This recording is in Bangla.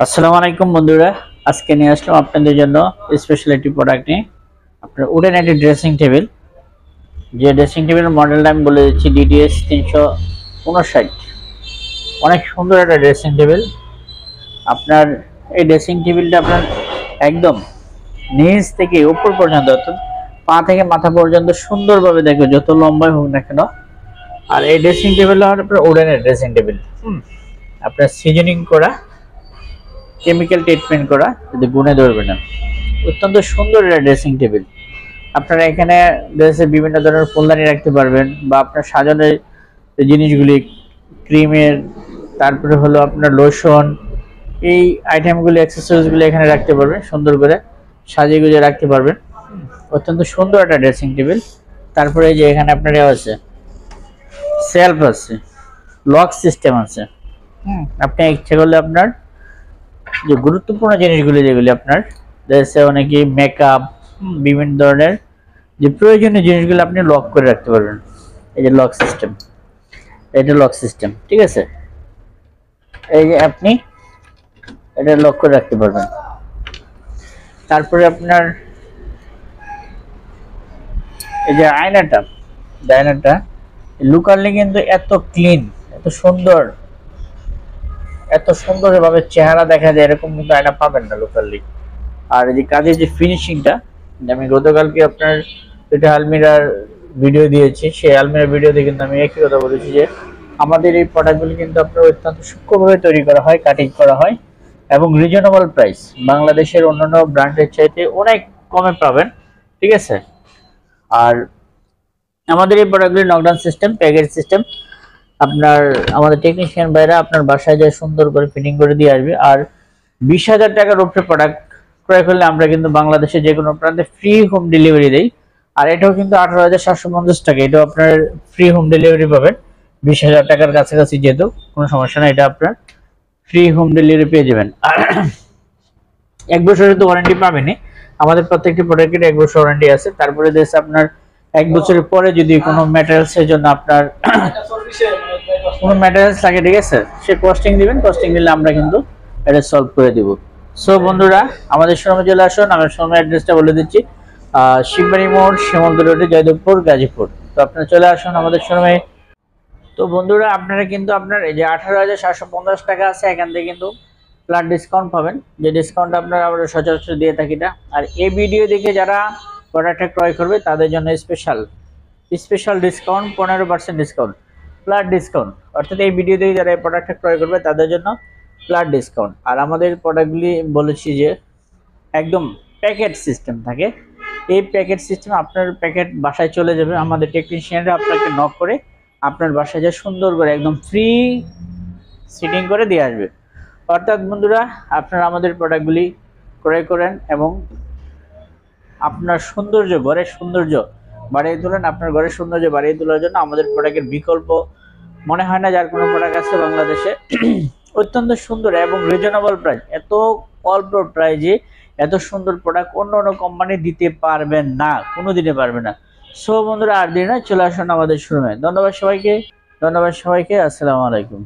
আসসালামু আলাইকুম বন্ধুরা, আজকে নিয়ে আসলাম আপনাদের জন্য স্পেশাল একটি প্রোডাক্ট নিয়ে। আপনার উডেন একটি ড্রেসিং টেবিল, যে ড্রেসিং টেবিলের মডেলটা আমি বলে দিচ্ছি DDS 359। অনেক সুন্দর একটা ড্রেসিং টেবিল। আপনার এই ড্রেসিং টেবিলটা আপনার একদম নিচ থেকে উপর পর্যন্ত, অর্থাৎ পা থেকে মাথা পর্যন্ত সুন্দরভাবে দেখবে, যত লম্বাই হোক না কেন। আর এই ড্রেসিং টেবিল আপনার উডেনের ড্রেসিং টেবিল, আপনার সিজনিং করা, কেমিক্যাল ট্রিটমেন্ট করা, যদি গুণে ধরবে না। অত্যন্ত সুন্দর একটা ড্রেসিং টেবিল। আপনারা এখানে ড্রেসে বিভিন্ন ধরনের ফুলদানি রাখতে পারবেন, বা আপনার সাজানোর জিনিসগুলি, ক্রিমের, তারপরে হলো আপনার লোশন, এই আইটেমগুলি, অ্যাক্সেসরিজগুলি এখানে রাখতে পারবেন, সুন্দর করে সাজিয়ে গুজিয়ে রাখতে পারবেন। অত্যন্ত সুন্দর একটা ড্রেসিং টেবিল। তারপরে যে এখানে আপনার আছে, সেলফ আছে, লক সিস্টেম আছে। আপনি ইচ্ছে করলে আপনার যে গুরুত্বপূর্ণ জিনিসগুলি, যেগুলি আপনার দেশে অনেকে মেকআপ, বিভিন্ন ধরনের যে প্রয়োজনীয় জিনিসগুলো আপনি লক করে রাখতে পারবেন। এই যে লক সিস্টেম, এটা লক সিস্টেম, ঠিক আছে। এই যে আপনি এটা লক করে রাখতে পারবেন। তারপরে আপনার এই যে আয়নাটা লুকালে কিন্তু এত ক্লিন, এত সুন্দর, এত সুন্দরভাবে চেহারা দেখা যায়, এরকম কিন্তু আয়না পাবেন না লোকালি। আর এই যে কাজের যে ফিনিশিংটা, আমি গতকালকে আপনার যেটা আলমিরার ভিডিও দিয়েছি, সেই আলমিরার ভিডিওতে কিন্তু আমি একই কথা বলেছি যে আমাদের এই প্রোডাক্টগুলি কিন্তু আপনার অত্যন্ত সূক্ষ্মভাবে তৈরি করা হয়, কাটিং করা হয়, এবং রিজনেবল প্রাইস, বাংলাদেশের অন্যান্য ব্র্যান্ডের চাইতে অনেক কমে পাবেন, ঠিক আছে। আর আমাদের এই প্রোডাক্টগুলি নকডাউন সিস্টেম, প্যাকেজ সিস্টেম। আপনার আমাদের টেকনিশিয়ান ভাইরা আপনার বাসায় যায় সুন্দর করে ফিটিং করে দিয়ে আসবে। আর 20,000 টাকার উপরে প্রোডাক্ট ক্রয় করলে আমরা কিন্তু বাংলাদেশে যে কোনো প্রান্তে ফ্রি হোম ডেলিভারি দেই। আর এটাও কিন্তু 18,750 টাকা, এটাও আপনার ফ্রি হোম ডেলিভারি পাবেন। 20,000 টাকার কাছাকাছি, যেহেতু কোনো সমস্যা না, এটা আপনার ফ্রি হোম ডেলিভারি পেয়ে যাবেন। আর 1 বছরের তো ওয়ারেন্টি পাবেনই, আমাদের প্রত্যেকটি প্রোডাক্টের 1 বছর ওয়ারেন্টি আছে। তারপরে দেশে আপনার 1 বছরের পরে যদি কোনো ম্যাটেরিয়ালসের জন্য আপনার কোনো ম্যাটেরিয়ালস লাগে, ঠিক আছে, সে কস্টিং দিবেন, কস্টিং দিলে আমরা কিন্তু এটা সলভ করে দিব। সো বন্ধুরা, আমাদের শোরুমে চলে আসুন। আমার শোরুমের অ্যাড্রেসটা বলে দিচ্ছি, শিববাড়ি মোড়, সীমান্ত রোডে, জয়দেবপুর, গাজীপুর। তো আপনারা চলে আসুন আমাদের শোরুমে। তো বন্ধুরা, আপনারা কিন্তু আপনার এই যে 18,750 টাকা আছে, এখান থেকে কিন্তু ফ্ল্যাট ডিসকাউন্ট পাবেন, যে ডিসকাউন্ট আপনারা আমরা সচরাচর দিয়ে থাকি না। আর এই ভিডিও দেখে যারা প্রোডাক্টটা ক্রয় করবে তাদের জন্য special discount, 15% discount, flat discount. অর্থাৎ এই ভিডিও দেখে যারা এই প্রোডাক্টটা ক্রয় করবে তাদের জন্য ফ্ল্যাট ডিসকাউন্ট। আর আমাদের প্রোডাক্টগুলি বলেছি যে একদম প্যাকেট সিস্টেম থাকে। এই প্যাকেট সিস্টেম, আপনার প্যাকেট বাসায় চলে যাবে, আমাদের টেকনিশিয়ানরা আপনাকে নক করে আপনার বাসায় যা সুন্দর করে একদম ফ্রি সিটিং করে দিয়ে আসবে। অর্থাৎ বন্ধুরা, আপনারা আমাদের প্রোডাক্টগুলি ক্রয় করেন এবং আপনার সৌন্দর্য, ঘরের সৌন্দর্য বাড়িয়ে তোলেন। আপনার ঘরের সৌন্দর্য বাড়িয়ে তোলার জন্য আমাদের প্রোডাক্টের বিকল্প মনে হয় না যার কোনো প্রোডাক্ট আছে বাংলাদেশে। অত্যন্ত সুন্দর এবং রিজনেবল প্রাইস, এত অল্প প্রাইজে এত সুন্দর প্রোডাক্ট অন্য কোম্পানি দিতে পারবেন না, কোনো দিতে পারবে না। সো বন্ধুরা, আর দিন না, চলে আসুন আমাদের শোরুমে। ধন্যবাদ সবাইকে, আসসালামু আলাইকুম।